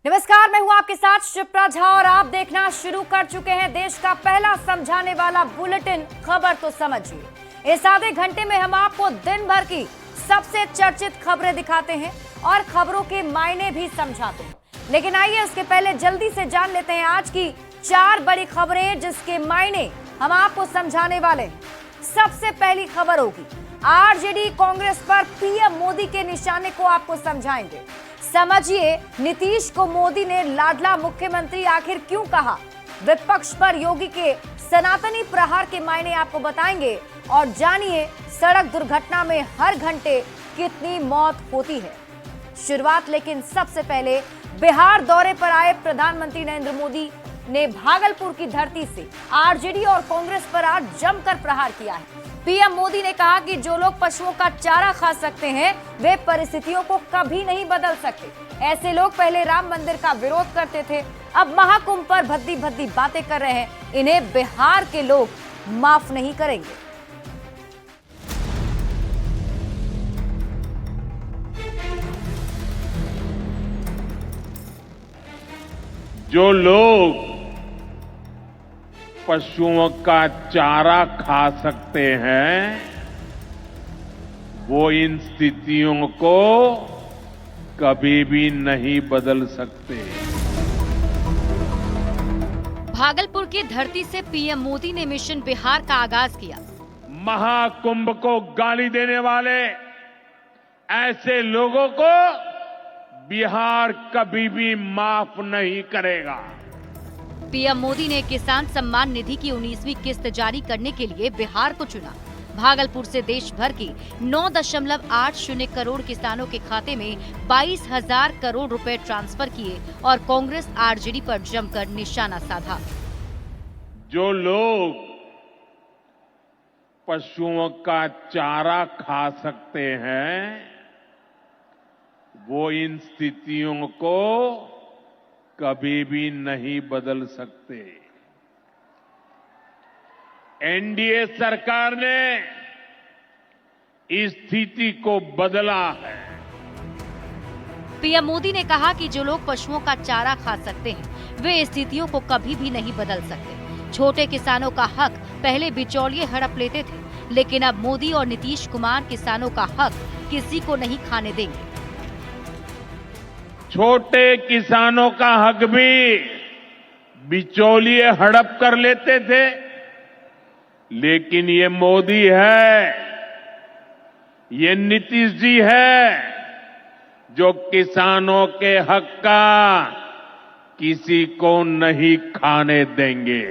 नमस्कार, मैं हूं आपके साथ शिप्रा झा और आप देखना शुरू कर चुके हैं देश का पहला समझाने वाला बुलेटिन खबर तो समझिए। इस आधे घंटे में हम आपको दिन भर की सबसे चर्चित खबरें दिखाते हैं और खबरों के मायने भी समझाते हैं। लेकिन आइए उसके पहले जल्दी से जान लेते हैं आज की 4 बड़ी खबरें जिसके मायने हम आपको समझाने वाले हैं। सबसे पहली खबर होगी आरजेडी कांग्रेस पर पीएम मोदी के निशाने को आपको समझाएंगे। समझिए नीतीश को मोदी ने लाडला मुख्यमंत्री आखिर क्यों कहा। विपक्ष पर योगी के सनातनी प्रहार के मायने आपको बताएंगे और जानिए सड़क दुर्घटना में हर घंटे कितनी मौत होती है। शुरुआत लेकिन सबसे पहले बिहार दौरे पर आए प्रधानमंत्री नरेंद्र मोदी ने भागलपुर की धरती से आरजेडी और कांग्रेस पर आज जमकर प्रहार किया है। पीएम मोदी ने कहा कि जो लोग पशुओं का चारा खा सकते हैं वे परिस्थितियों को कभी नहीं बदल सकते। ऐसे लोग पहले राम मंदिर का विरोध करते थे, अब महाकुंभ पर भद्दी भद्दी बातें कर रहे हैं। इन्हें बिहार के लोग माफ नहीं करेंगे। जो लोग पशुओं का चारा खा सकते हैं वो इन स्थितियों को कभी भी नहीं बदल सकते। भागलपुर की धरती से पीएम मोदी ने मिशन बिहार का आगाज किया। महाकुंभ को गाली देने वाले ऐसे लोगों को बिहार कभी भी माफ नहीं करेगा। पीएम मोदी ने किसान सम्मान निधि की 19वीं किस्त जारी करने के लिए बिहार को चुना। भागलपुर से देश भर की 9.80 करोड़ किसानों के खाते में 22,000 करोड़ रुपए ट्रांसफर किए और कांग्रेस आरजेडी पर जमकर निशाना साधा। जो लोग पशुओं का चारा खा सकते हैं वो इन स्थितियों को कभी भी नहीं बदल सकते। एनडीए सरकार ने इस स्थिति को बदला है। पीएम मोदी ने कहा कि जो लोग पशुओं का चारा खा सकते हैं वे स्थितियों को कभी भी नहीं बदल सकते। छोटे किसानों का हक पहले बिचौलिए हड़प लेते थे, लेकिन अब मोदी और नीतीश कुमार किसानों का हक किसी को नहीं खाने देंगे। छोटे किसानों का हक भी बिचौलिए हड़प कर लेते थे, लेकिन ये मोदी है, ये नीतीश जी है जो किसानों के हक का किसी को नहीं खाने देंगे।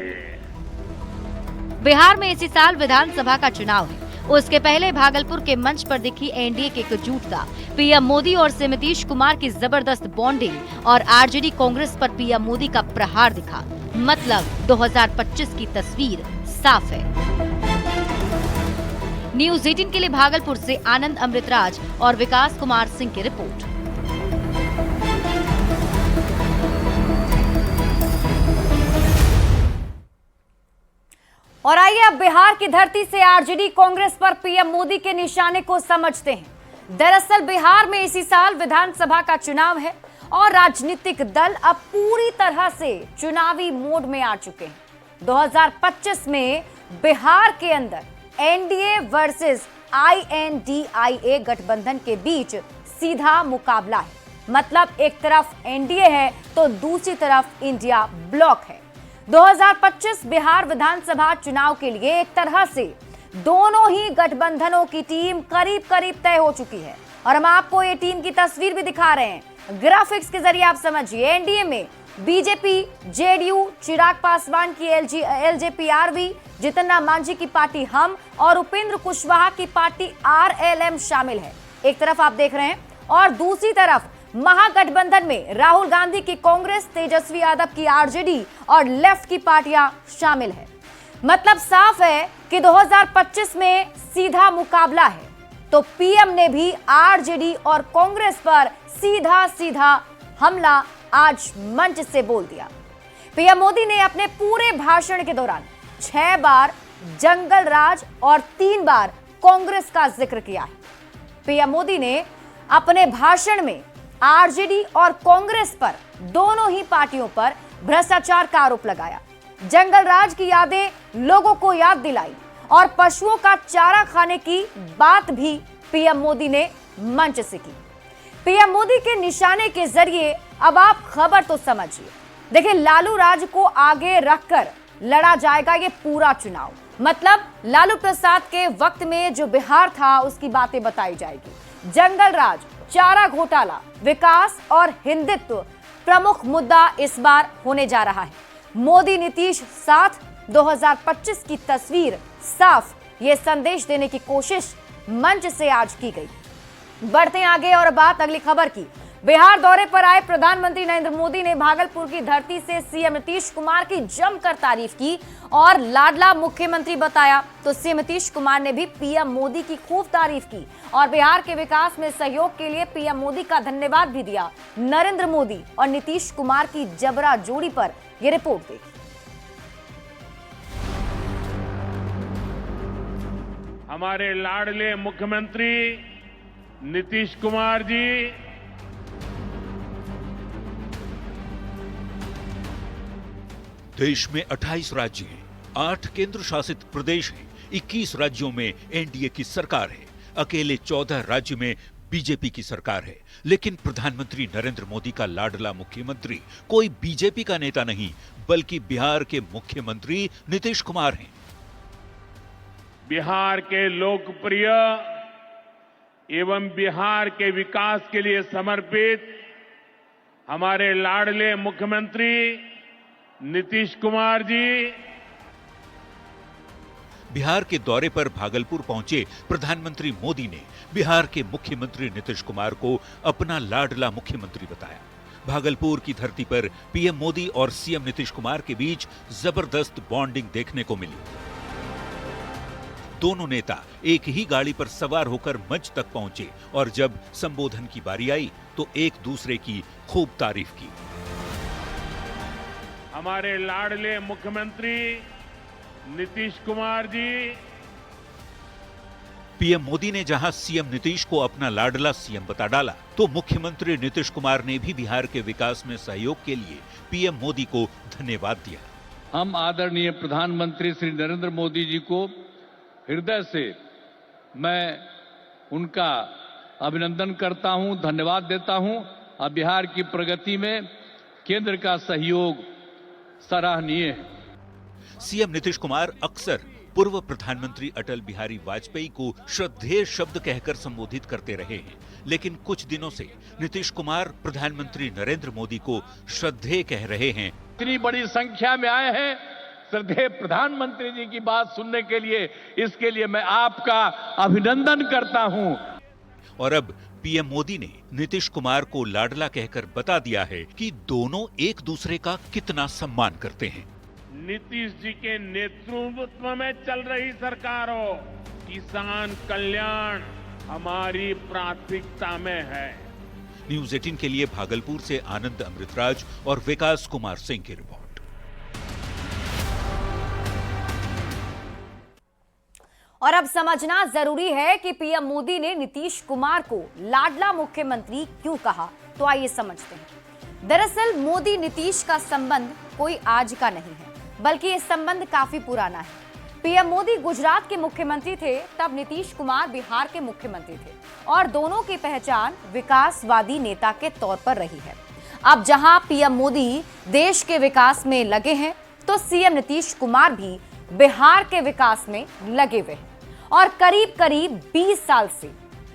बिहार में इसी साल विधानसभा का चुनाव है। उसके पहले भागलपुर के मंच पर दिखी एनडीए की एकजुटता, पीएम मोदी और से नीतीश कुमार की जबरदस्त बॉन्डिंग और आरजेडी कांग्रेस पर पीएम मोदी का प्रहार दिखा। मतलब 2025 की तस्वीर साफ है। न्यूज 18 के लिए भागलपुर से आनंद अमृतराज और विकास कुमार सिंह की रिपोर्ट। और आइए अब बिहार की धरती से आरजेडी कांग्रेस पर पीएम मोदी के निशाने को समझते हैं। दरअसल बिहार में इसी साल विधानसभा का चुनाव है और राजनीतिक दल अब पूरी तरह से चुनावी मोड में आ चुके हैं। 2025 में बिहार के अंदर एनडीए वर्सेस आईएनडीआईए गठबंधन के बीच सीधा मुकाबला है। मतलब एक तरफ एनडीए है तो दूसरी तरफ इंडिया ब्लॉक है। 2025 बिहार विधानसभा चुनाव के लिए एक तरह से दोनों ही गठबंधनों की टीम करीब करीब तय हो चुकी है और हम आपको ये टीम की तस्वीर भी दिखा रहे हैं ग्राफिक्स के जरिए। आप समझिए, एनडीए में बीजेपी, जेडीयू, चिराग पासवान की एलजेपी-आरवी, जितन राम मांझी की पार्टी हम और उपेंद्र कुशवाहा की पार्टी आरएलएम शामिल है। एक तरफ आप देख रहे हैं और दूसरी तरफ महागठबंधन में राहुल गांधी की कांग्रेस, तेजस्वी यादव की आरजेडी और लेफ्ट की पार्टियां शामिल है। मतलब साफ है कि 2025 में सीधा मुकाबला है। तो पीएम ने भी आरजेडी और कांग्रेस पर सीधा सीधा हमला आज मंच से बोल दिया। पीएम मोदी ने अपने पूरे भाषण के दौरान 6 बार जंगल राज और 3 बार कांग्रेस का जिक्र किया है। पीएम मोदी ने अपने भाषण में आरजेडी और कांग्रेस पर, दोनों ही पार्टियों पर भ्रष्टाचार का आरोप लगाया। जंगल राज की यादें लोगों को याद दिलाई और पशुओं का चारा खाने की बात भी पीएम मोदी ने मंच से की। पीएम मोदी के निशाने के जरिए अब आप खबर तो समझिए। देखिए, लालू राज को आगे रखकर लड़ा जाएगा ये पूरा चुनाव। मतलब लालू प्रसाद के वक्त में जो बिहार था उसकी बातें बताई जाएगी। जंगल राज, चारा घोटाला, विकास और हिंदुत्व प्रमुख मुद्दा इस बार होने जा रहा है। मोदी नीतीश साथ 2025 की तस्वीर साफ, ये संदेश देने की कोशिश मंच से आज की गई। बढ़ते हैं आगे और बात अगली खबर की। बिहार दौरे पर आए प्रधानमंत्री नरेंद्र मोदी ने भागलपुर की धरती से सीएम नीतीश कुमार की जमकर तारीफ की और लाडला मुख्यमंत्री बताया। तो सीएम नीतीश कुमार ने भी पीएम मोदी की खूब तारीफ की और बिहार के विकास में सहयोग के लिए पीएम मोदी का धन्यवाद भी दिया। नरेंद्र मोदी और नीतीश कुमार की जबरा जोड़ी पर यह रिपोर्ट देखी। हमारे लाडले मुख्यमंत्री नीतीश कुमार जी देश में 28 राज्य हैं, 8 केंद्र शासित प्रदेश हैं, 21 राज्यों में एनडीए की सरकार है, अकेले 14 राज्य में बीजेपी की सरकार है। लेकिन प्रधानमंत्री नरेंद्र मोदी का लाडला मुख्यमंत्री कोई बीजेपी का नेता नहीं, बल्कि बिहार के मुख्यमंत्री नीतीश कुमार हैं। बिहार के लोकप्रिय एवं बिहार के विकास के लिए समर्पित हमारे लाडले मुख्यमंत्री नीतीश कुमार जी बिहार के दौरे पर भागलपुर पहुंचे प्रधानमंत्री मोदी ने बिहार के मुख्यमंत्री नीतीश कुमार को अपना लाडला मुख्यमंत्री बताया। भागलपुर की धरती पर पीएम मोदी और सीएम नीतीश कुमार के बीच जबरदस्त बॉन्डिंग देखने को मिली। दोनों नेता एक ही गाड़ी पर सवार होकर मंच तक पहुंचे और जब संबोधन की बारी आई तो एक दूसरे की खूब तारीफ की। हमारे लाडले मुख्यमंत्री नीतीश कुमार जी। पीएम मोदी ने जहां सीएम नीतीश को अपना लाडला सीएम बता डाला, तो मुख्यमंत्री नीतीश कुमार ने भी बिहार के विकास में सहयोग के लिए पीएम मोदी को धन्यवाद दिया। हम आदरणीय प्रधानमंत्री श्री नरेंद्र मोदी जी को हृदय से मैं उनका अभिनंदन करता हूं, धन्यवाद देता हूं। और बिहार की प्रगति में केंद्र का सहयोग सराहनीय है। सीएम नीतीश कुमार अक्सर पूर्व प्रधानमंत्री अटल बिहारी वाजपेयी को श्रद्धेय शब्द कहकर संबोधित करते रहे हैं, लेकिन कुछ दिनों से नीतीश कुमार प्रधानमंत्री नरेंद्र मोदी को श्रद्धेय कह रहे हैं। इतनी बड़ी संख्या में आए हैं श्रद्धेय प्रधानमंत्री जी की बात सुनने के लिए, इसके लिए मैं आपका अभिनंदन करता हूं। और अब पीएम मोदी ने नीतीश कुमार को लाडला कहकर बता दिया है कि दोनों एक दूसरे का कितना सम्मान करते हैं। नीतीश जी के नेतृत्व में चल रही सरकार हो, किसान कल्याण हमारी प्राथमिकता में है। न्यूज़ 18 के लिए भागलपुर से आनंद अमृतराज और विकास कुमार सिंह की रिपोर्ट। और अब समझना जरूरी है कि पीएम मोदी ने नीतीश कुमार को लाडला मुख्यमंत्री क्यों कहा, तो आइए समझते हैं। दरअसल मोदी नीतीश का संबंध कोई आज का नहीं है, बल्कि ये संबंध काफी पुराना है। पीएम मोदी गुजरात के मुख्यमंत्री थे, तब नीतीश कुमार बिहार के मुख्यमंत्री थे और दोनों की पहचान विकासवादी नेता के तौर पर रही है। अब जहां पीएम मोदी देश के विकास में लगे हैं, तो सीएम नीतीश कुमार भी बिहार के विकास में लगे हुए हैं और करीब करीब 20 साल से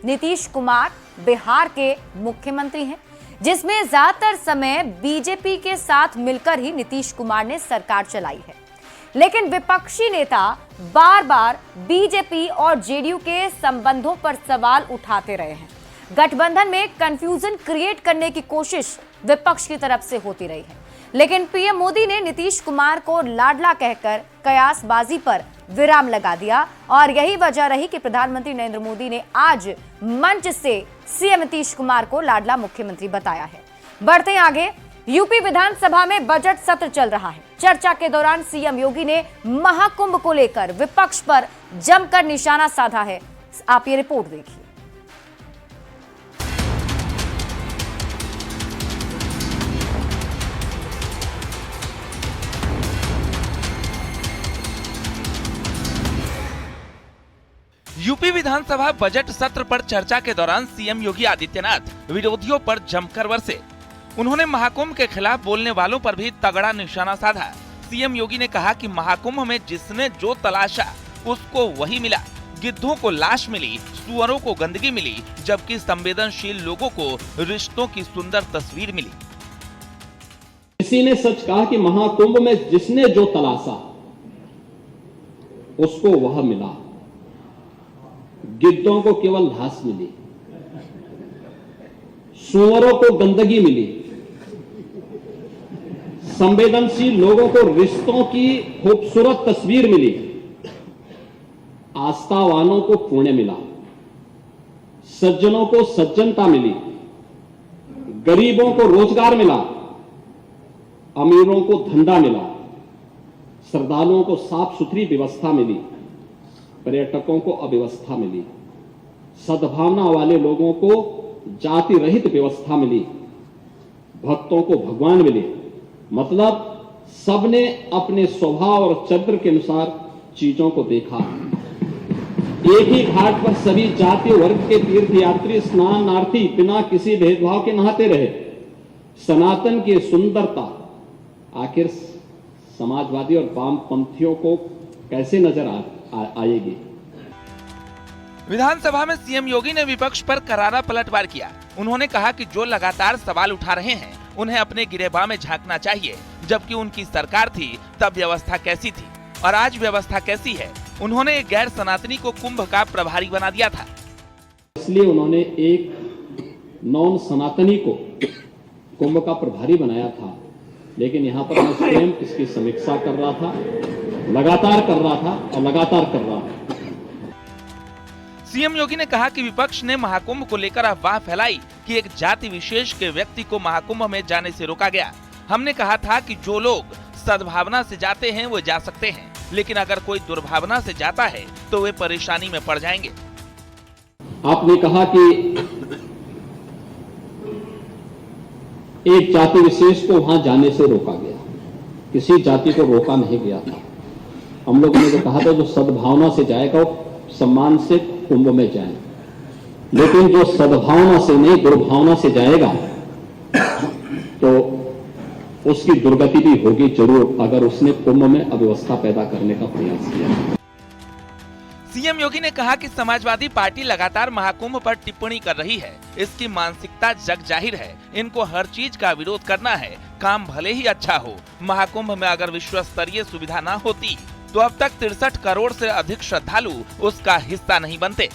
नीतीश कुमार बिहार के मुख्यमंत्री हैं, जिसमें ज्यादातर समय बीजेपी के साथ मिलकर ही नीतीश कुमार ने सरकार चलाई है। लेकिन विपक्षी नेता बार बार बीजेपी और जेडीयू के संबंधों पर सवाल उठाते रहे हैं। गठबंधन में कंफ्यूजन क्रिएट करने की कोशिश विपक्ष की तरफ से होती रही है। लेकिन पीएम मोदी ने नीतीश कुमार को लाडला कहकर कयासबाजी पर विराम लगा दिया और यही वजह रही कि प्रधानमंत्री नरेंद्र मोदी ने आज मंच से सीएम नीतीश कुमार को लाडला मुख्यमंत्री बताया है। बढ़ते आगे, यूपी विधानसभा में बजट सत्र चल रहा है। चर्चा के दौरान सीएम योगी ने महाकुंभ को लेकर विपक्ष पर जमकर निशाना साधा है। आप ये रिपोर्ट देखिए। यूपी विधानसभा बजट सत्र पर चर्चा के दौरान सीएम योगी आदित्यनाथ विरोधियों पर जमकर बरसे। उन्होंने महाकुंभ के खिलाफ बोलने वालों पर भी तगड़ा निशाना साधा। सीएम योगी ने कहा कि महाकुंभ में जिसने जो तलाशा उसको वही मिला। गिद्धों को लाश मिली, सुअरों को गंदगी मिली, जबकि संवेदनशील लोगों को रिश्तों की सुंदर तस्वीर मिली। किसी ने सच कहा कि महाकुंभ में जिसने जो तलाशा उसको वह मिला। गिद्धों को केवल घास मिली, सुअरों को गंदगी मिली, संवेदनशील लोगों को रिश्तों की खूबसूरत तस्वीर मिली, आस्थावानों को पुण्य मिला, सज्जनों को सज्जनता मिली, गरीबों को रोजगार मिला, अमीरों को धंधा मिला, श्रद्धालुओं को साफ सुथरी व्यवस्था मिली, पर्यटकों को अव्यवस्था मिली, सद्भावना वाले लोगों को जाति रहित व्यवस्था मिली, भक्तों को भगवान मिले। मतलब सबने अपने स्वभाव और चरित्र के अनुसार चीजों को देखा। एक ही घाट पर सभी जाति वर्ग के तीर्थयात्री स्नानार्थी बिना किसी भेदभाव के नहाते रहे। सनातन की सुंदरता आखिर समाजवादी और वामपंथियों को कैसे नजर आएगी। विधानसभा में सीएम योगी ने विपक्ष पर करारा पलटवार किया। उन्होंने कहा कि जो लगातार सवाल उठा रहे हैं उन्हें अपने गिरेबान में झांकना चाहिए। जबकि उनकी सरकार थी तब व्यवस्था कैसी थी और आज व्यवस्था कैसी है। उन्होंने एक गैर सनातनी को कुंभ का प्रभारी बना दिया था। इसलिए उन्होंने एक नॉन सनातनी को कुंभ का प्रभारी बनाया था। लेकिन यहाँ पर मैं स्वयं इसकी समीक्षा कर रहा था, लगातार कर रहा था और लगातार कर रहा था। सीएम योगी ने कहा कि विपक्ष ने महाकुंभ को लेकर अफवाह फैलाई कि एक जाति विशेष के व्यक्ति को महाकुंभ में जाने से रोका गया। हमने कहा था कि जो लोग सद्भावना से जाते हैं वो जा सकते हैं, लेकिन अगर कोई दुर्भावना से जाता है तो वे परेशानी में पड़ जाएंगे। आपने कहा कि एक जाति विशेष को वहां जाने से रोका गया। किसी जाति को रोका नहीं गया था। हम लोगों ने तो कहा था जो सद्भावना से जाएगा वो सम्मान से कुंभ में जाए, लेकिन जो सद्भावना से नहीं दुर्भावना से जाएगा तो उसकी दुर्गति भी होगी जरूर, अगर उसने कुंभ में अव्यवस्था पैदा करने का प्रयास किया। सीएम योगी ने कहा कि समाजवादी पार्टी लगातार महाकुंभ पर टिप्पणी कर रही है। इसकी मानसिकता जग जाहिर है। इनको हर चीज का विरोध करना है, काम भले ही अच्छा हो। महाकुंभ में अगर विश्व स्तरीय सुविधा न होती तो अब तक 63 करोड़ से अधिक श्रद्धालु उसका हिस्सा नहीं बनते।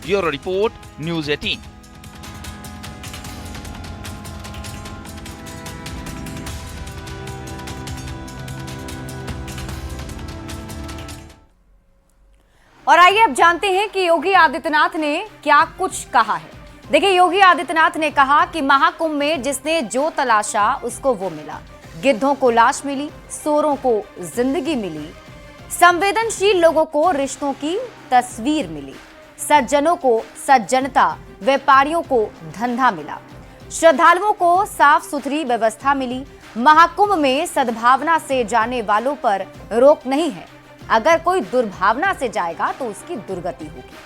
Bureau report, news 18। और आइए अब जानते हैं कि योगी आदित्यनाथ ने क्या कुछ कहा है। देखिए, योगी आदित्यनाथ ने कहा कि महाकुंभ में जिसने जो तलाशा उसको वो मिला। गिद्धों को लाश मिली, सोरों को जिंदगी मिली, संवेदनशील लोगों को रिश्तों की तस्वीर मिली, सज्जनों को सज्जनता, व्यापारियों को धंधा मिला, श्रद्धालुओं को साफ सुथरी व्यवस्था मिली। महाकुंभ में सद्भावना से जाने वालों पर रोक नहीं है। अगर कोई दुर्भावना से जाएगा तो उसकी दुर्गति होगी।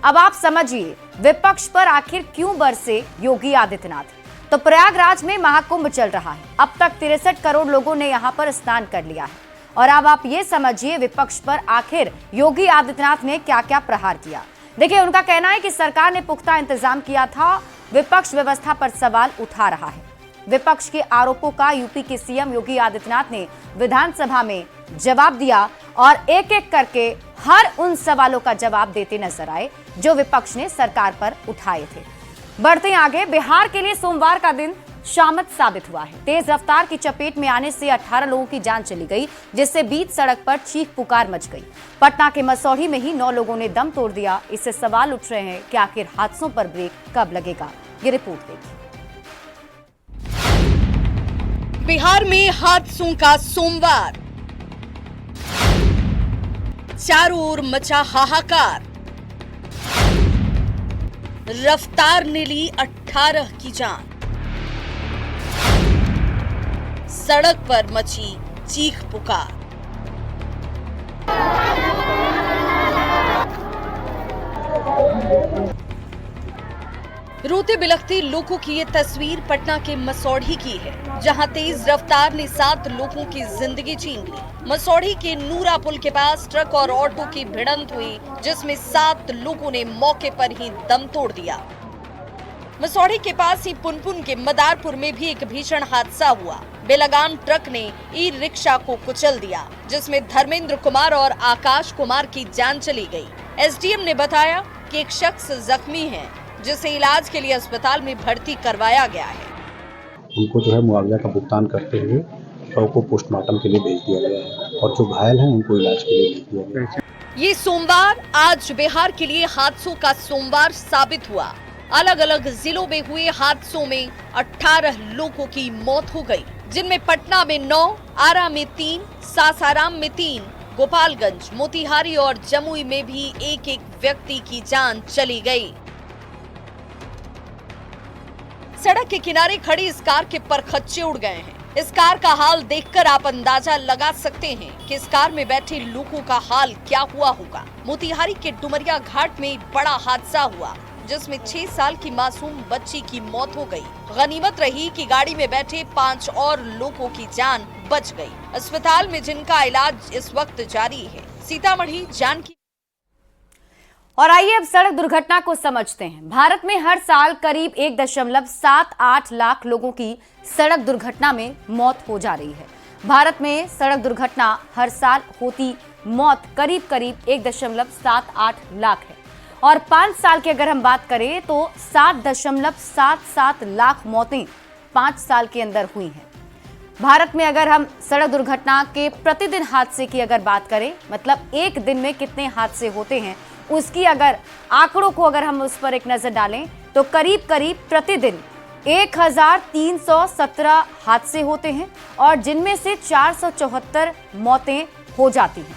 अब आप समझिए विपक्ष पर आखिर क्यों बरसे योगी आदित्यनाथ। तो प्रयागराज में महाकुंभ चल रहा है। अब तक 63 करोड़ लोगों ने यहां पर स्नान कर लिया है। और अब आप ये समझिए विपक्ष पर आखिर योगी आदित्यनाथ ने क्या क्या प्रहार किया। देखिए, उनका कहना है कि सरकार ने पुख्ता इंतजाम किया था। विपक्ष व्यवस्था पर सवाल उठा रहा है। विपक्ष के आरोपों का यूपी के सीएम योगी आदित्यनाथ ने विधानसभा में जवाब दिया और एक एक करके हर उन सवालों का जवाब देते नजर आए जो विपक्ष ने सरकार पर उठाए थे। बढ़ते हैं आगे। बिहार के लिए सोमवार का दिन शामत साबित हुआ है। तेज रफ्तार की चपेट में आने से 18 लोगों की जान चली गई, जिससे बीच सड़क पर चीख पुकार मच गई। पटना के मसौढ़ी में ही 9 लोगों ने दम तोड़ दिया। इससे सवाल उठ रहे हैं कि आखिर हादसों पर ब्रेक कब लगेगा। ये रिपोर्ट देखिए। बिहार में हादसों का सोमवार, चारों ओर मचा हाहाकार। रफ्तार ने ली 18 की जान। सड़क पर मची चीख पुकार। रोते बिलखते लोगों की ये तस्वीर पटना के मसौढ़ी की है, जहां तेज रफ्तार ने 7 लोगों की जिंदगी छीन ली। मसौढ़ी के नूरा पुल के पास ट्रक और ऑटो की भिड़ंत हुई, जिसमें 7 लोगों ने मौके पर ही दम तोड़ दिया। मसौढ़ी के पास ही पुनपुन के मदारपुर में भी एक भीषण हादसा हुआ। बेलगाम ट्रक ने ई रिक्शा को कुचल दिया, जिसमें धर्मेंद्र कुमार और आकाश कुमार की जान चली गई। एसडीएम ने बताया कि एक शख्स जख्मी है, जिसे इलाज के लिए अस्पताल में भर्ती करवाया गया है। उनको जो है मुआवजा का भुगतान करते हुए शव को पोस्टमार्टम के लिए भेज दिया गया है और जो घायल हैं उनको इलाज के लिए भेज दिया गया है। ये सोमवार आज बिहार के लिए हादसों का सोमवार साबित हुआ। अलग अलग जिलों में हुए हादसों में 18 लोगों की मौत हो गई, जिनमें पटना में 9, आरा में 3, सासाराम में 3, गोपालगंज, मोतिहारी और जमुई में भी एक व्यक्ति की जान चली गई। सड़क के किनारे खड़ी इस कार के परखच्चे उड़ गए हैं। इस कार का हाल देखकर आप अंदाजा लगा सकते हैं कि इस कार में बैठे लोगों का हाल क्या हुआ होगा। मोतिहारी के डुमरिया घाट में बड़ा हादसा हुआ, जिसमें 6 साल की मासूम बच्ची की मौत हो गई। गनीमत रही कि गाड़ी में बैठे 5 और लोगों की जान बच गई। अस्पताल में जिनका इलाज इस वक्त जारी है। सीतामढ़ी जानकी। और आइए अब सड़क दुर्घटना को समझते हैं। भारत में हर साल करीब 1.78 लाख लोगों की सड़क दुर्घटना में मौत हो जा रही है। भारत में सड़क दुर्घटना हर साल होती मौत करीब 1.78 लाख है और 5 साल की अगर हम बात करें तो 7.77 लाख मौतें 5 साल के अंदर हुई हैं। भारत में अगर हम सड़क दुर्घटना के प्रतिदिन हादसे की अगर बात करें, मतलब एक दिन में कितने हादसे होते हैं, उसकी अगर आंकड़ों को अगर हम उस पर एक नजर डालें तो करीब प्रतिदिन 1317 हादसे होते हैं और जिनमें से 474 मौतें हो जाती हैं।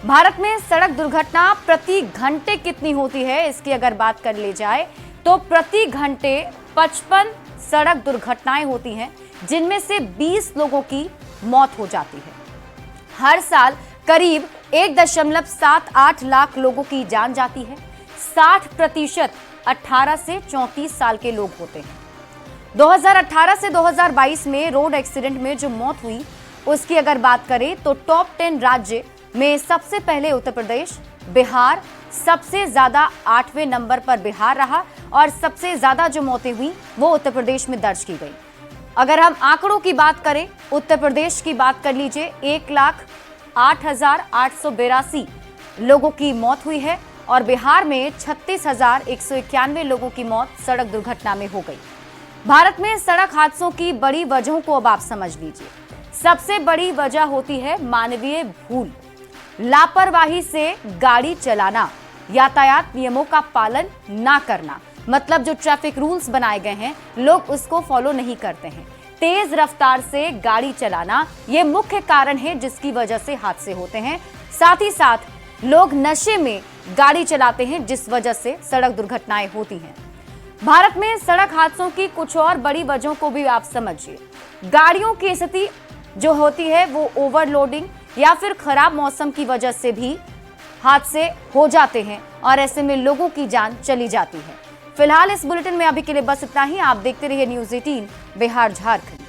भारत में सड़क दुर्घटना प्रति घंटे कितनी होती है, इसकी अगर बात कर ली जाए तो प्रति घंटे 55 सड़क दुर्घटनाएं होती हैं, जिनमें से 20 लोगों की मौत हो जाती है। हर साल करीब 1.78 लाख लोगों की जान जाती है। 60% 18 से 34 साल के लोग होते हैं। 2018 से 2022 में रोड एक्सीडेंट में जो मौत हुई उसकी अगर बात करें तो टॉप 10 राज्य में सबसे पहले उत्तर प्रदेश, बिहार सबसे ज्यादा 8वें नंबर पर बिहार रहा और सबसे ज्यादा जो मौतें हुई वो उत्तर प्रदेश में दर्ज की गई। अगर हम आंकड़ों की बात करें, उत्तर प्रदेश की बात कर लीजिए, 1,08,882 लोगों की मौत हुई है और बिहार में 36,191 लोगों की मौत सड़क दुर्घटना में हो गई। भारत में सड़क हादसों की बड़ी वजहों को अब आप समझ लीजिए। सबसे बड़ी वजह होती है मानवीय भूल, लापरवाही से गाड़ी चलाना, यातायात नियमों का पालन ना करना, मतलब जो ट्रैफिक रूल्स बनाए गए हैं लोग उसको फॉलो नहीं करते हैं। तेज रफ्तार से गाड़ी चलाना ये मुख्य कारण है जिसकी वजह से हादसे होते हैं। साथ ही साथ लोग नशे में गाड़ी चलाते हैं जिस वजह से सड़क दुर्घटनाएं होती हैं। भारत में सड़क हादसों की कुछ और बड़ी वजहों को भी आप समझिए। गाड़ियों की स्थिति जो होती है वो ओवरलोडिंग या फिर खराब मौसम की वजह से भी हादसे हो जाते हैं और ऐसे में लोगों की जान चली जाती है। फिलहाल इस बुलेटिन में अभी के लिए बस इतना ही। आप देखते रहिए न्यूज़ 18 बिहार झारखंड।